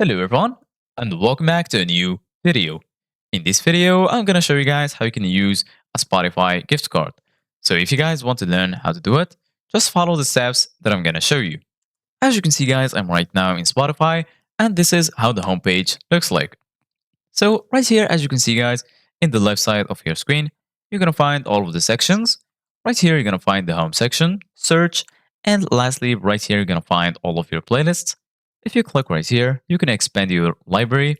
Hello everyone and welcome back to a new video. In this video, I'm gonna show you guys how you can use a Spotify gift card. So if you guys want to learn how to do it, just follow the steps that I'm gonna show you. As you can see guys, I'm right now in Spotify and this is how the homepage looks like. So right here, as you can see guys, in the left side of your screen, you're gonna find all of the sections. Right here, you're gonna find the home section, search, and lastly, right here, you're gonna find all of your playlists. If you click right here, you can expand your library.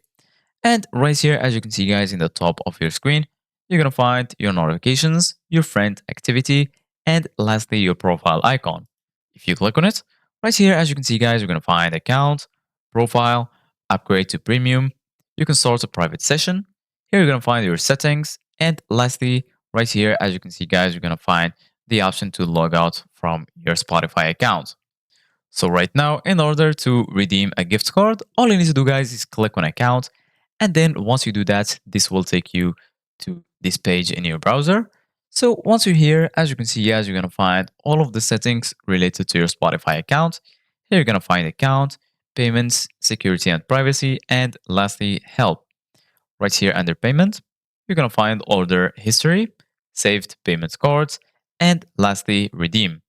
And right here, as you can see guys, in the top of your screen, you're gonna find your notifications, your friend activity, and lastly, your profile icon. If you click on it, right here, as you can see guys, you're gonna find account, profile, upgrade to premium. You can start a private session. Here you're gonna find your settings. And lastly, right here, as you can see guys, you're gonna find the option to log out from your Spotify account. So right now, in order to redeem a gift card, all you need to do guys is click on account. And then once you do that, this will take you to this page in your browser. So once you're here, as you can see, guys, you're going to find all of the settings related to your Spotify account. Here you're going to find account, payments, security and privacy, and lastly, help. Right here under payment, you're going to find order history, saved payment cards, and lastly, redeem.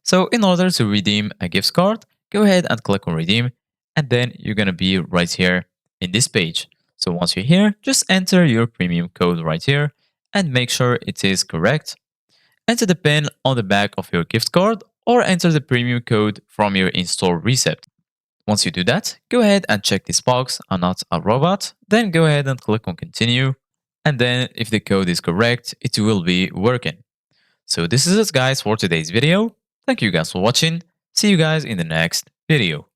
So in order to redeem a gift card, go ahead and click on redeem, and then you're gonna be right here in this page. So once you're here, just enter your premium code right here and make sure it is correct. Enter the PIN on the back of your gift card or enter the premium code from your in-store receipt. Once you do that, go ahead and check this box, I'm not a robot. Then go ahead and click on continue. And then if the code is correct, it will be working. So this is it guys for today's video. Thank you guys for watching. See you guys in the next video.